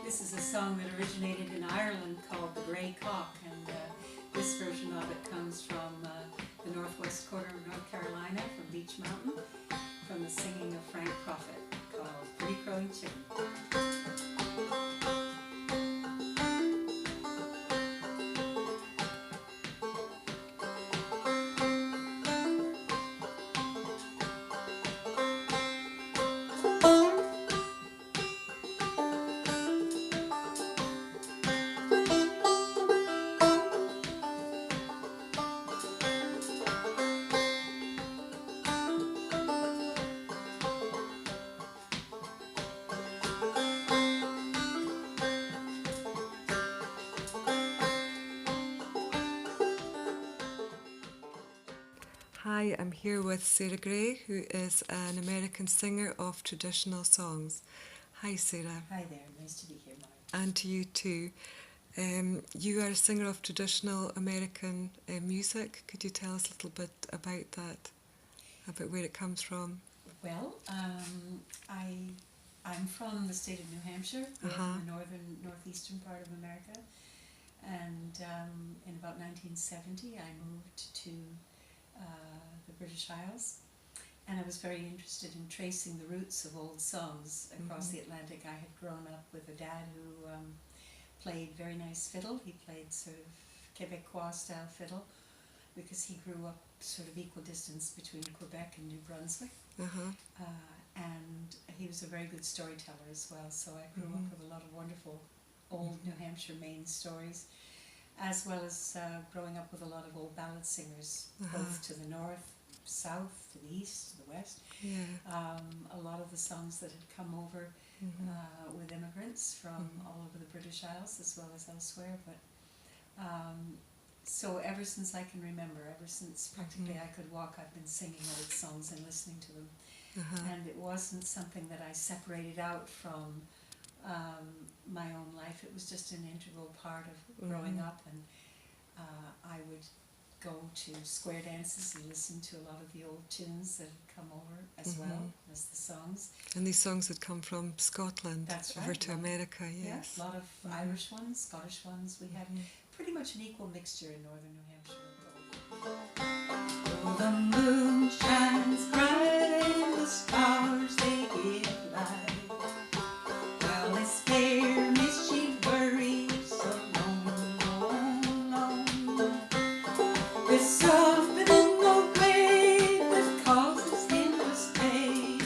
This is a song that originated in Ireland called The Grey Cock, and this version of it comes from the northwest quarter of North Carolina, from Beech Mountain, from the singing of Frank Prophet, called Pretty Crowing Chicken. Hi, I'm here with Sara Grey, who is an American singer of traditional songs. Hi, Sara. Hi there, nice to be here, Mark. And to you too. You are a singer of traditional American music. Could you tell us a little bit about that, about where it comes from? Well, I'm from the state of New Hampshire, in the northeastern part of America, and in about 1970 I moved to the British Isles, and I was very interested in tracing the roots of old songs across the Atlantic. I had grown up with a dad who played very nice fiddle. He played sort of Quebecois style fiddle because he grew up sort of equal distance between Quebec and New Brunswick. And he was a very good storyteller as well, so I grew up with a lot of wonderful old New Hampshire Maine stories, as well as growing up with a lot of old ballad singers, both to the north, south, to the east, to the west. A lot of the songs that had come over with immigrants from all over the British Isles as well as elsewhere. But so ever since I can remember, ever since practically I could walk, I've been singing old songs and listening to them. And it wasn't something that I separated out from my own life. It was just an integral part of growing up, and I would go to square dances and listen to a lot of the old tunes that had come over as well as the songs. And these songs had come from Scotland over to America, yes. Yeah, a lot of Irish ones, Scottish ones. We had pretty much an equal mixture in northern New Hampshire. Though the moon shines bright and the stars they give light, while this fair mischief worries so long, long, long. This something in the way that causes endless pain,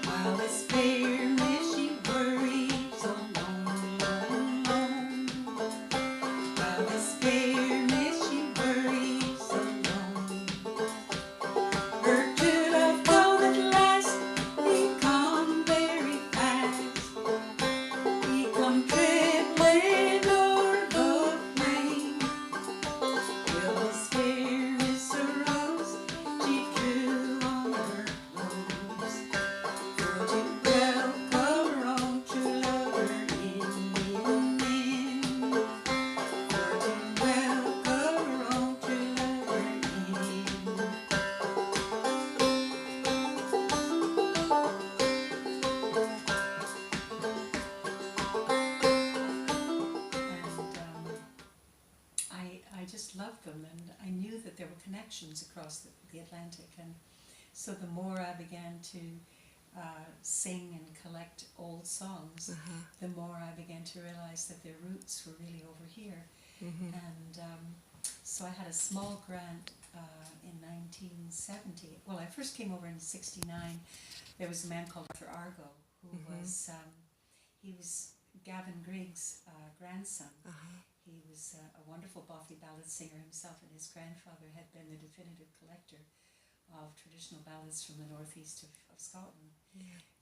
while this fair mischief worries so long, long, long. While this fair mischief worries so long. Her to love come at last, he come very fast. He come trembling o'er the plain. Till his fair miss arose, she drew on her clothes, for to welcome her own true lover in the evening. For to welcome her own true lover in. And I just loved them, and I knew that there were connections across the Atlantic, and so the more I began to sing and collect old songs, the more I began to realize that their roots were really over here. And so I had a small grant in 1970. Well, I first came over in 69. There was a man called Arthur Argo, who was, he was Gavin Griggs' grandson. He was a wonderful Bothy ballad singer himself, and his grandfather had been the definitive collector of traditional ballads from the northeast of Scotland.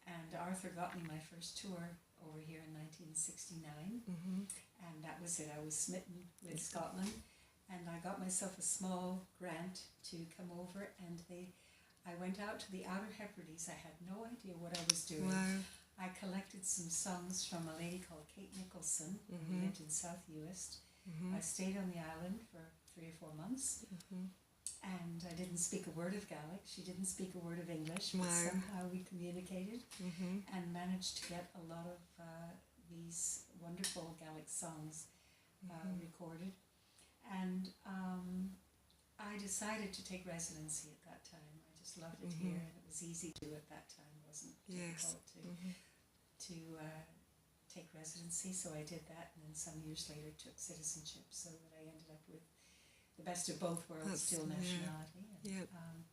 And Arthur got me my first tour over here in 1969, and that was it. I was smitten with Scotland, and I got myself a small grant to come over, and I went out to the Outer Hebrides. I had no idea what I was doing. Wow. I collected some songs from a lady called Kate Nicholson, who lived in South Uist. I stayed on the island for 3 or 4 months, and I didn't speak a word of Gaelic. She didn't speak a word of English, but somehow we communicated and managed to get a lot of the these wonderful Gaelic songs recorded. And I decided to take residency at that time. I just loved it here, and it was easy to do at that time. It wasn't difficult to take residency, so I did that, and then some years later took citizenship, so that I ended up with the best of both worlds, dual nationality. And,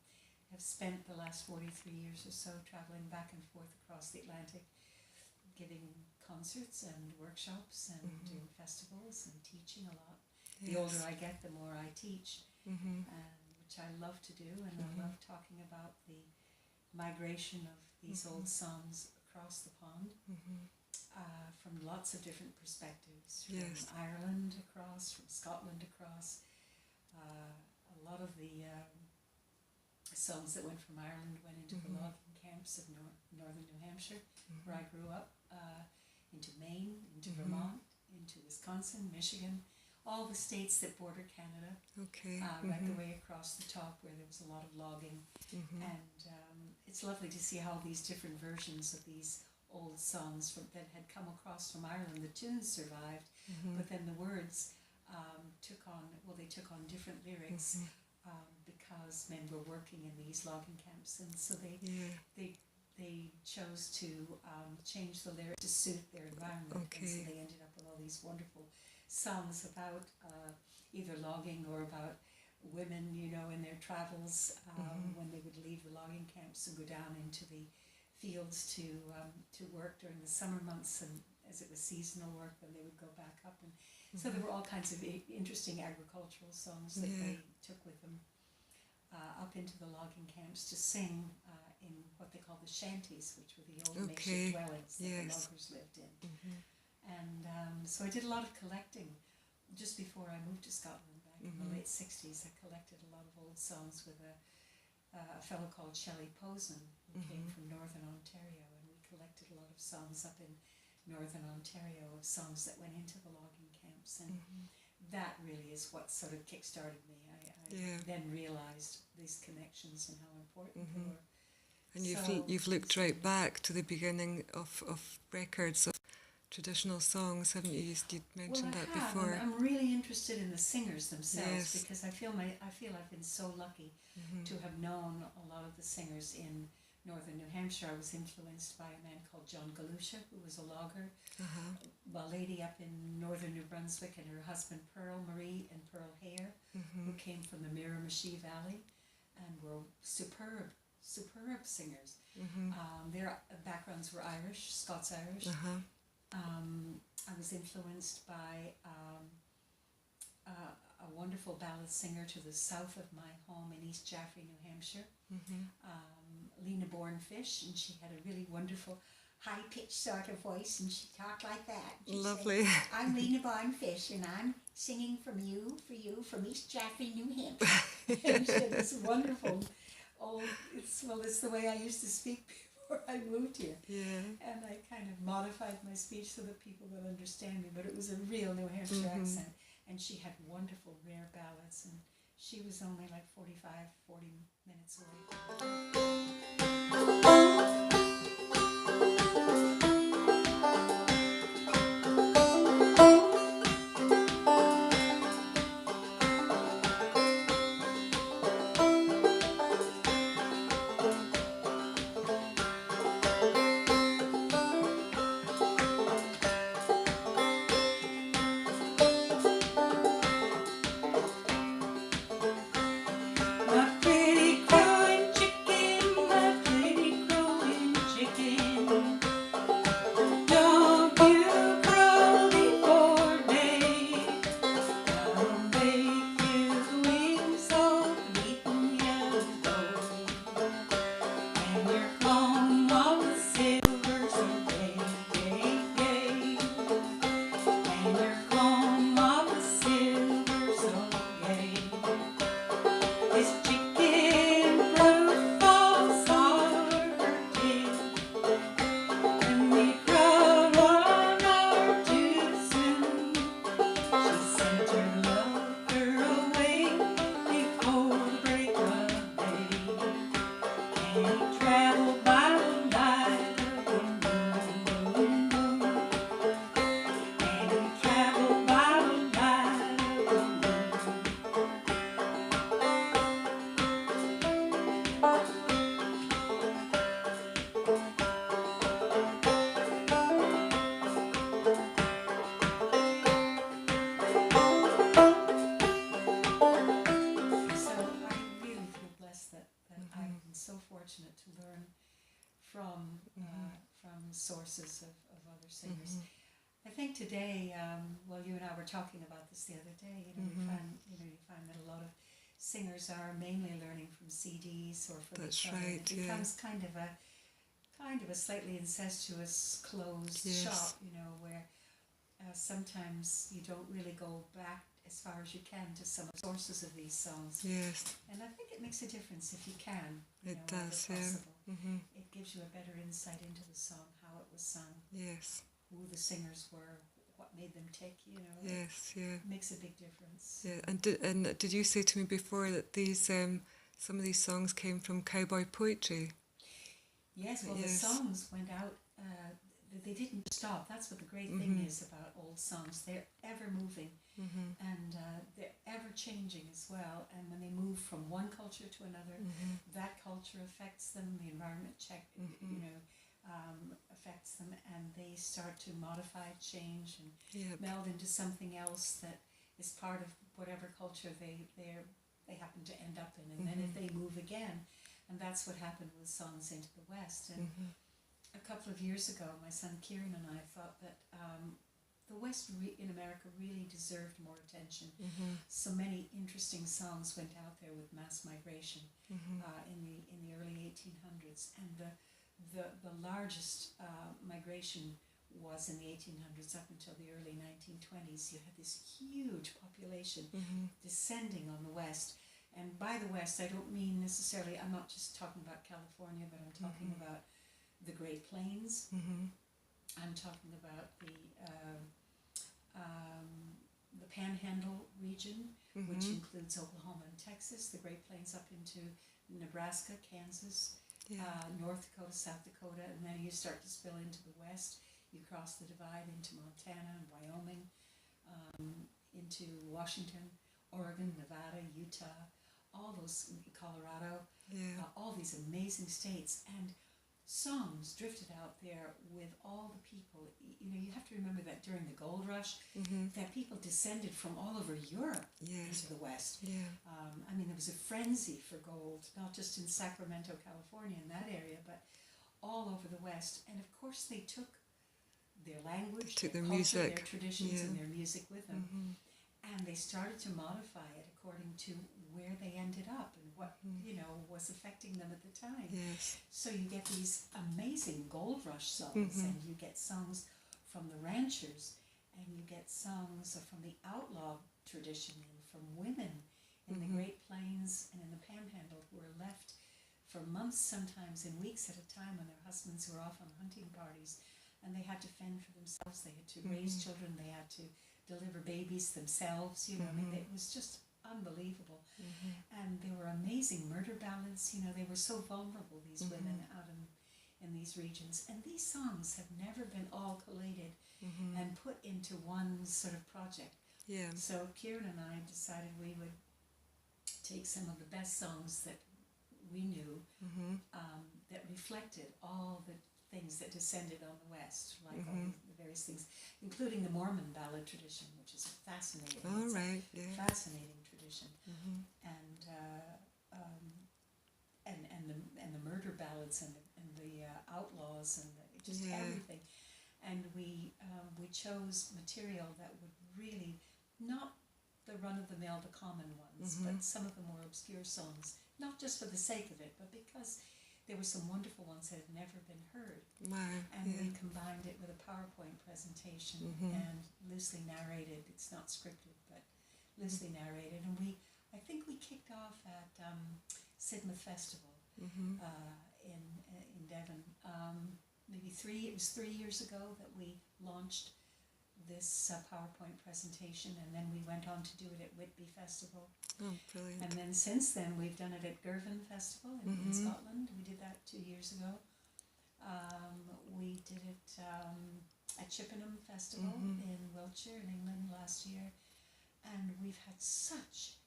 have spent the last 43 years or so traveling back and forth across the Atlantic, giving concerts and workshops and doing festivals and teaching a lot. Yes. The older I get, the more I teach, which I love to do, and I love talking about the migration of these old songs across the pond from lots of different perspectives, from Ireland across, from Scotland across. A lot of the songs that went from Ireland went into the logging camps of northern New Hampshire, where I grew up, into Maine, into Vermont, into Wisconsin, Michigan, all the states that border Canada, right the way across the top where there was a lot of logging. And it's lovely to see how these different versions of these old songs that had come across from Ireland, the tunes survived, but then the words took on different lyrics because men were working in these logging camps, and so they chose to change the lyrics to suit their environment, and so they ended up with all these wonderful songs about either logging or about women, in their travels when they would leave the logging camps and go down into the fields to work during the summer months, and as it was seasonal work, then they would go back up, and so there were all kinds of interesting agricultural songs that they took with them up into the logging camps to sing in what they call the shanties, which were the old makeshift dwellings that the loggers lived in. And so I did a lot of collecting just before I moved to Scotland back in the late 60s. I collected a lot of old songs with a fellow called Shelley Posen, who came from Northern Ontario, and we collected a lot of songs up in Northern Ontario, of songs that went into the logging camps, and that really is what sort of kick-started me. I then realised these connections and how important they were. And you've looked right back to the beginning of records of traditional songs, haven't you? You'd mentioned that before. I'm really interested in the singers themselves, because I feel I've been so lucky to have known a lot of the singers in northern New Hampshire. I was influenced by a man called John Galusha, who was a logger, a lady up in northern New Brunswick, and her husband Marie and Pearl Hare, who came from the Miramichi Valley and were superb singers. Their backgrounds were Irish, Scots-Irish. I was influenced by a wonderful ballad singer to the south of my home in East Jaffrey, New Hampshire, Lena Bourne-Fish, and she had a really wonderful high-pitched sort of voice, and she talked like that. She Lovely. said, "I'm Lena Bourne-Fish, and I'm singing for you, from East Jaffrey, New Hampshire." And she had this wonderful it's the way I used to speak before I moved here. And I kind of modified my speech so that people would understand me, but it was a real New Hampshire accent. And she had wonderful, rare ballads, and she was only like 40 minutes away. My pretty crying chicken, my pretty singers. I think today, well, you and I were talking about this the other day. You find that a lot of singers are mainly learning from CDs or from That's each other. right. It becomes kind of a slightly incestuous, closed shop. Where sometimes you don't really go back as far as you can to some of the sources of these songs. Yes. And I think it makes a difference if you can. It does, yeah. It gives you a better insight into the song, how it was sung. Yes. Who the singers were, what made them tick, Yes, yeah. It makes a big difference. Yeah, and did you say to me before that these some of these songs came from cowboy poetry? Yes, well, the songs went out, they didn't stop. That's what the great thing is about old songs. They're ever moving, and they're ever changing as well. And when they move from one culture to another, that culture affects them, the environment affects them, and they start to modify, change, and meld into something else that is part of whatever culture they happen to end up in. And then if they move again, and that's what happened with songs into the West. And a couple of years ago, my son Kieran and I thought that the West in America really deserved more attention. So many interesting songs went out there with mass migration in the early 1800s, and the largest migration was in the 1800s up until the early 1920s. You had this huge population descending on the West. And by the West, I don't mean necessarily, I'm not just talking about California, but I'm talking about the Great Plains. I'm talking about the Panhandle region, which includes Oklahoma and Texas, the Great Plains up into Nebraska, Kansas, North Dakota, South Dakota, and then you start to spill into the West. You cross the divide into Montana and Wyoming, into Washington, Oregon, Nevada, Utah, all those, Colorado, all these amazing states, and songs drifted out there with all the people. You have to remember that during the gold rush, that people descended from all over Europe into the West. There was a frenzy for gold, not just in Sacramento, California, in that area, but all over the West. And of course they took their language, their culture, music, their traditions, and their music with them. And they started to modify it according to where they ended up and what, was affecting them at the time. So you get these amazing gold rush songs, and you get songs from the ranchers, and you get songs from the outlaw tradition and from women in the Great Plains and in the Panhandle who were left for months, sometimes in weeks at a time, when their husbands were off on hunting parties, and they had to fend for themselves. They had to raise children. They had to deliver babies themselves. It was just unbelievable. And they were amazing murder ballads. They were so vulnerable, these women out in these regions. And these songs have never been all collated and put into one sort of project. So Kieran and I decided we would take some of the best songs that we knew that reflected all the things that descended on the West, like all the various things, including the Mormon ballad tradition, which is fascinating. Fascinating tradition, and the murder ballads and the outlaws and just everything. And we chose material that would really, not the run-of-the-mill, the common ones, but some of the more obscure songs, not just for the sake of it, but because there were some wonderful ones that had never been heard. And we combined it with a PowerPoint presentation and loosely narrated. It's not scripted, but loosely narrated. And I think we kicked off at Sidmouth Festival in Devon. It was 3 years ago that we launched this PowerPoint presentation, and then we went on to do it at Whitby Festival. Oh, brilliant. And then since then we've done it at Girvan Festival in Scotland. We did that 2 years ago. We did it at Chippenham Festival in Wiltshire in England last year. And we've had such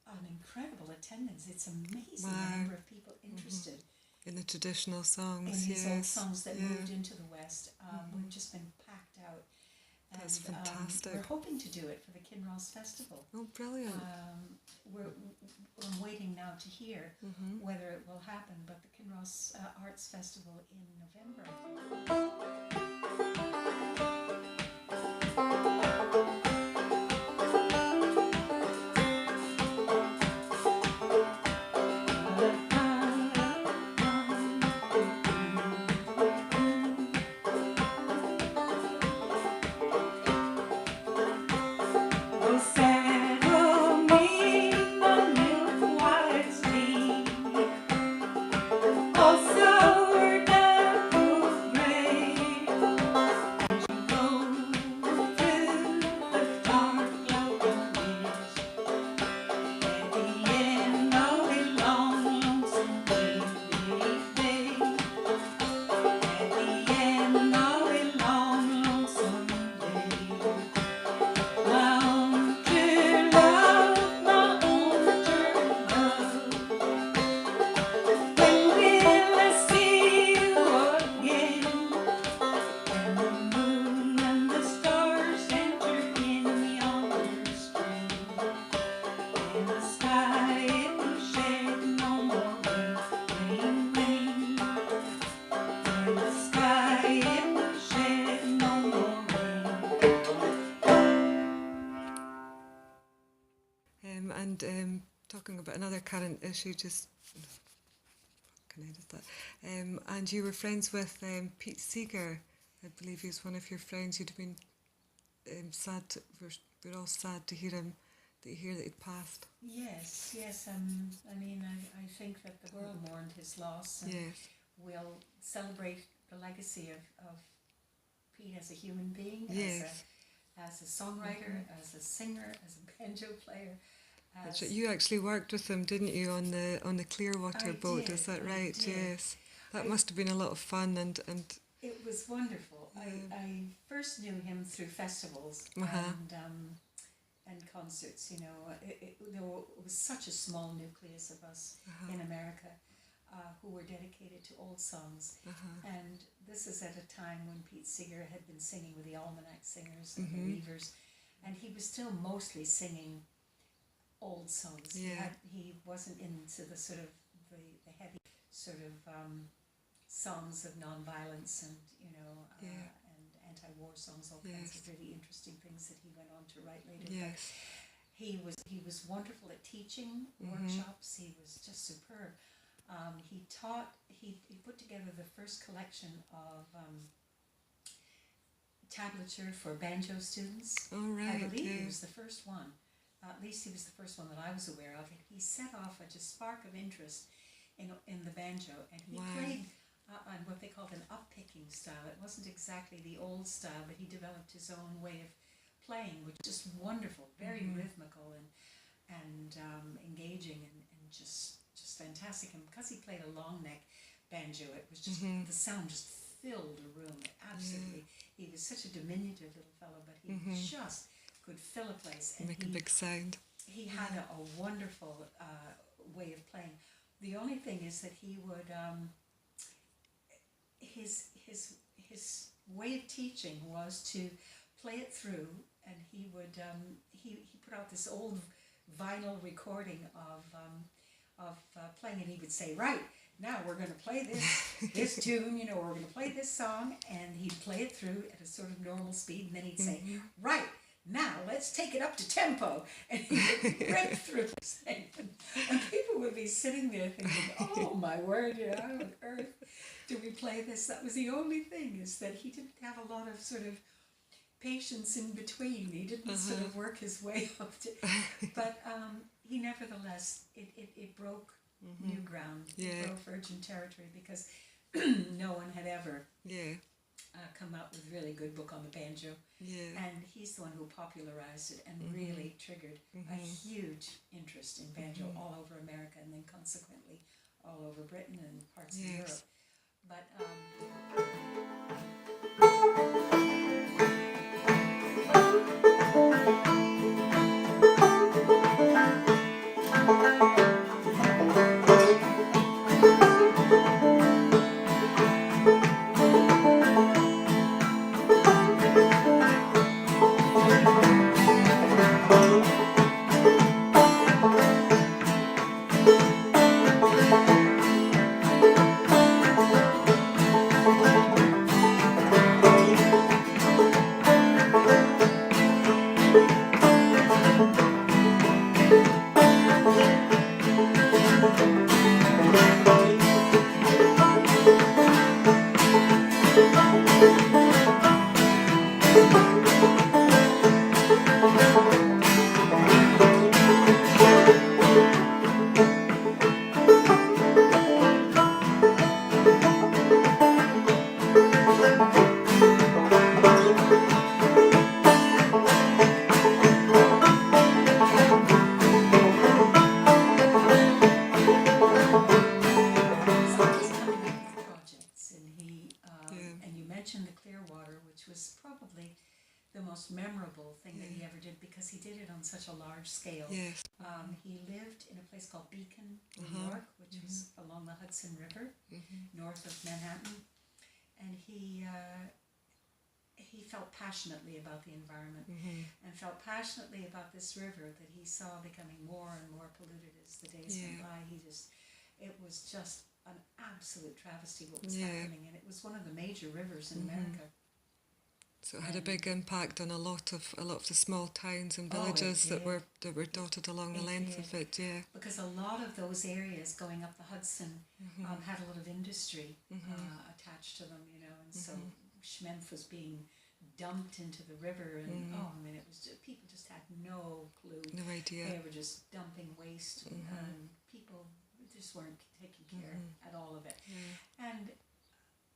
an incredible attendance. It's amazing the number of people interested in the traditional songs. In these old songs that moved into the West. We've just been packed out. That's fantastic. We're hoping to do it for the Kinross Festival. Oh, brilliant. I'm waiting now to hear whether it will happen, but the Kinross Arts Festival in November, I think. And talking about another current issue, just can I edit that? And you were friends with Pete Seeger. I believe he was one of your friends. You'd have been sad. We're all sad to hear that he'd passed. Yes, yes. I mean, I think that the world mourned his loss, and Yes. we'll celebrate the legacy of Pete as a human being, Yes. as a songwriter, as a singer, as a banjo player. That's right. You actually worked with him, didn't you, on the Clearwater boat? Did, Is that I right? did. Yes. That must have been a lot of fun and It was wonderful. I first knew him through festivals and concerts. You know, there was such a small nucleus of us in America who were dedicated to old songs. And this is at a time when Pete Seeger had been singing with the Almanac Singers and the Weavers, and he was still mostly singing old songs. Yeah. He wasn't into the sort of the heavy sort of songs of non-violence and and anti-war songs, all kinds of really interesting things that he went on to write later. yes. But he was wonderful at teaching workshops. He was just superb. He taught. He put together the first collection of tablature for banjo students. All right. I believe he was the first one. At least he was the first one that I was aware of. And he set off a just spark of interest in the banjo, and he played on what they called an up-picking style. It wasn't exactly the old style, but he developed his own way of playing, which was just wonderful, very rhythmical and engaging and just fantastic. And because he played a long neck banjo, it was just the sound just filled a room. Absolutely, he was such a diminutive little fellow, but he just could fill a place and make a big sound. He had a wonderful way of playing. The only thing is that he would his way of teaching was to play it through, and he would he put out this old vinyl recording of playing, and he would say, right, now we're going to play this tune, you know, we're going to play this song, and he'd play it through at a sort of normal speed, and then he'd say, right, now let's take it up to tempo, and he would rip through the thing, and people would be sitting there thinking, oh my word, you know, how on earth do we play this? That was the only thing, is that he didn't have a lot of sort of patience in between. He didn't sort of work his way up to, but he nevertheless, it broke new ground. It broke virgin territory, because no one had ever come out with a really good book on the banjo. And he's the one who popularized it and really triggered a huge interest in banjo all over America, and then consequently all over Britain and parts of Europe. But the Clearwater, which was probably the most memorable thing that he ever did, because he did it on such a large scale. He lived in a place called Beacon, New York, which was along the Hudson River, north of Manhattan, and he felt passionately about the environment and felt passionately about this river that he saw becoming more and more polluted as the days went by. It was just an absolute travesty what was happening, and it was one of the major rivers in America. So it had a big impact on a lot of the small towns and villages that were dotted along the length of it. Yeah. Because a lot of those areas going up the Hudson had a lot of industry attached to them, you know, and so Schmenf was being dumped into the river, and it was just, people just had no clue. No idea. They were just dumping waste, and people just weren't taking care at all of it. Yeah. And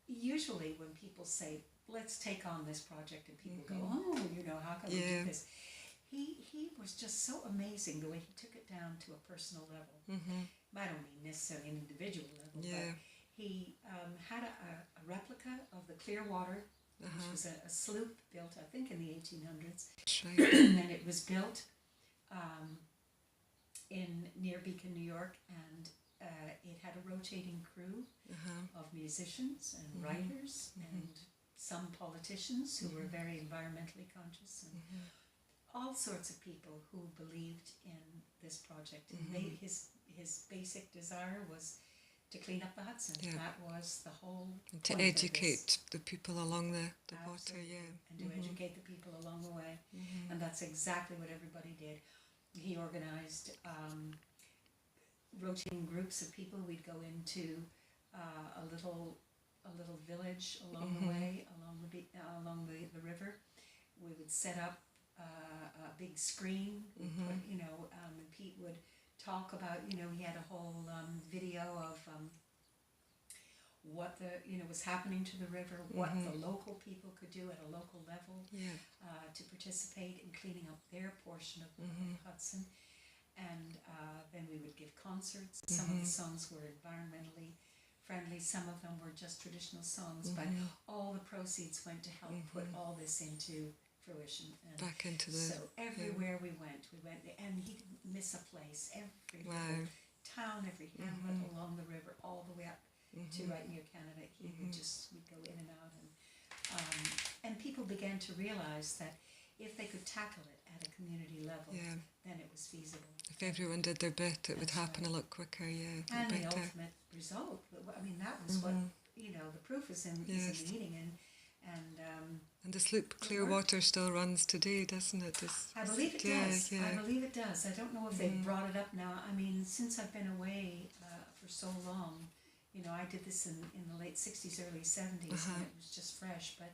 usually when people say, let's take on this project, and people go, oh, you know, how can we do this? He was just so amazing the way he took it down to a personal level. I don't mean necessarily an individual level, but he had a replica of the Clearwater, which was a sloop built, I think, in the 1800s. Right. And it was built near Beacon, New York, and it had a rotating crew of musicians and writers and some politicians who were very environmentally conscious, and all sorts of people who believed in this project. And his basic desire was to clean up the Hudson. Yeah. That was the whole and to educate the people along the water, and to educate the people along the way. And that's exactly what everybody did. He organized rotating groups of people. We'd go into a little village along the way, along the river. We would set up a big screen. Put, you know, and Pete would talk about, you know, he had a whole video of what was happening to the river, what the local people could do at a local level to participate in cleaning up their portion of the Hudson. And then we would give concerts. Some of the songs were environmentally friendly, some of them were just traditional songs, but all the proceeds went to help put all this into fruition. And back into the... So everywhere we went, and he didn't miss a place. Every little town, every hamlet along the river, all the way up to right near Canada, we'd go in and out. And people began to realize that if they could tackle it at a community level, then it was feasible. If everyone did their bit, it would happen a lot quicker, and the ultimate result, I mean, that was what, you know, the proof is in the eating, and the sloop Clearwater still runs today, doesn't it? I believe it does. I believe it does. I don't know if they've brought it up now. I mean, since I've been away for so long, you know, I did this in the late 60s, early 70s, and it was just fresh, but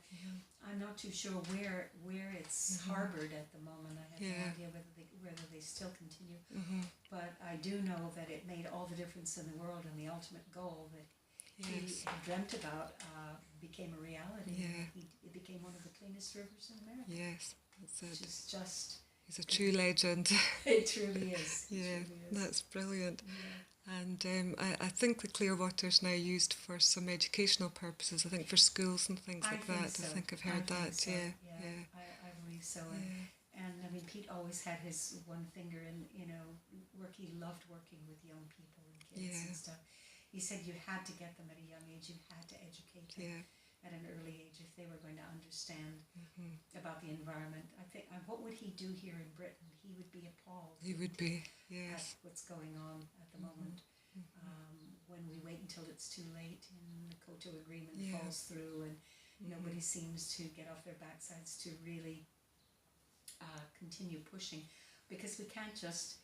I'm not too sure where it's harbored at the moment. I have no idea whether they still continue, but I do know that it made all the difference in the world, and the ultimate goal that he dreamt about became a reality. It became one of the cleanest rivers in America. Yes, that's it. Which is just... He's a true legend. It truly is. That's brilliant. And I think the Clearwater's now used for some educational purposes, I think for schools and things like that. So. I think I've heard that, so. I believe so. And I mean, Pete always had his one finger in, you know, he loved working with young people and kids and stuff. He said you had to get them at a young age, you had to educate them at an early age if they were going to understand about the environment. I think, what would he do here in Britain? He would be appalled. He would be, at what's going on at the moment. When we wait until it's too late and the Kyoto Agreement falls through and nobody seems to get off their backsides to really continue pushing, because we can't just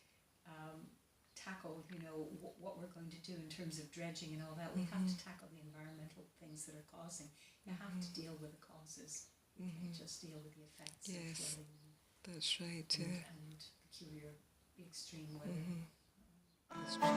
tackle, you know, what we're going to do in terms of dredging and all that. We have to tackle the environmental things that are causing. You have to deal with the causes. You can't just deal with the effects of flooding. That's right, and peculiar, extreme weather. That's right.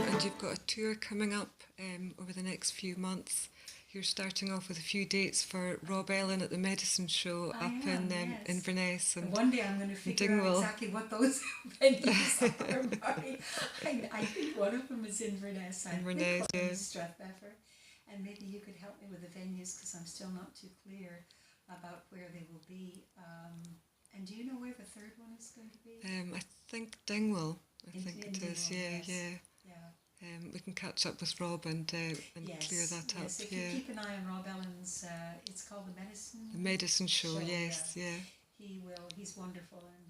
And you've got a tour coming up over the next few months. You're starting off with a few dates for Rob Ellen at the Medicine Show in Inverness. And one day I'm going to figure out exactly what those venues are. I think one of them is Inverness. I think one is Strathbeffer. And maybe you could help me with the venues, because I'm still not too clear about where they will be. And do you know where the third one is going to be? I think Dingwall. I think it is. Yeah. we can catch up with Rob and clear that up. Yes, if you keep an eye on Rob Ellen's, it's called The Medicine Show. Yes, yeah. He will. He's wonderful, and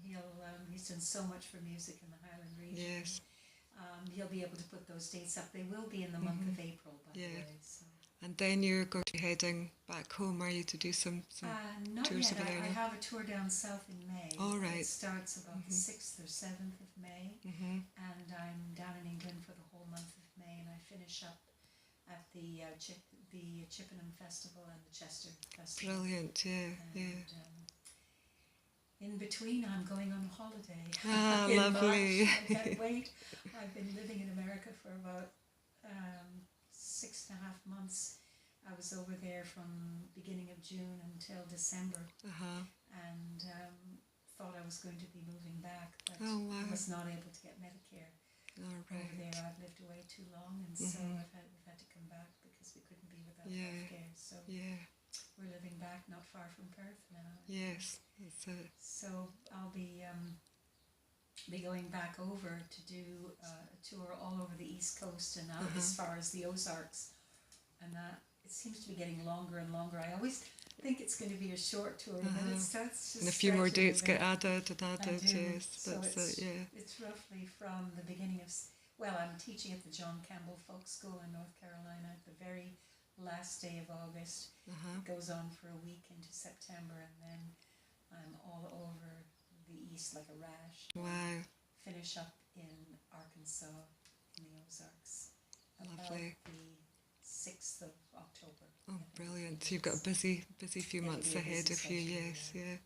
he's done so much for music in the Highland region. Yes. He'll be able to put those dates up. They will be in the month of April, by the way. So. And then you're going to be heading back home, are you, to do some not tours yet. over there? I have a tour down south in May. All right. It starts about the 6th or 7th of May, and I'm down in England for the whole month of May, and I finish up at the Chippenham Festival and the Chester Festival. Brilliant, yeah, and, in between, I'm going on holiday. Ah, lovely. March. I can't wait. I've been living in America for about 6.5 months. I was over there from beginning of June until December, and thought I was going to be moving back, but I was not able to get Medicare over there. I've lived away too long, and so we've had to come back because we couldn't be without healthcare. So we're living back not far from Perth now. Yes, that's it. So I'll be going back over to do a tour all over the East Coast and out as far as the Ozarks, and it seems to be getting longer and longer. I always think it's going to be a short tour, and then it starts just and a few more dates a bit. get added and added. Yes, so that's it. Yeah. It's roughly from the beginning of. Well, I'm teaching at the John Campbell Folk School in North Carolina at the very last day of August. It goes on for a week into September, and then I'm all over the East like a rash. Wow. Finish up in Arkansas in the Ozarks. Lovely. About the 6th of October. Oh, brilliant. So you've got a busy few months ahead of you. Yes, yeah.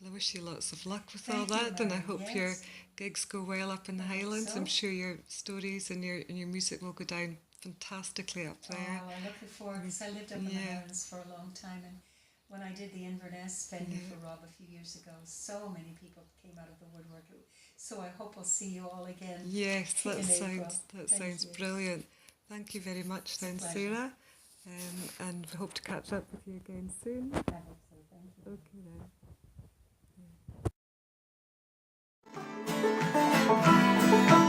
Well, I wish you lots of luck with all that, and I hope your gigs go well up in the Highlands. I'm sure your stories and your music will go down fantastically up there. Oh, I'm looking forward, because I lived up in the Highlands for a long time, and when I did the Inverness venue for Rob a few years ago, so many people came out of the woodwork. So I hope I'll see you all again. Yes, that sounds brilliant. Thank you very much then, Sarah. And we hope to catch up with you again soon. I hope so, thank you. Okay then.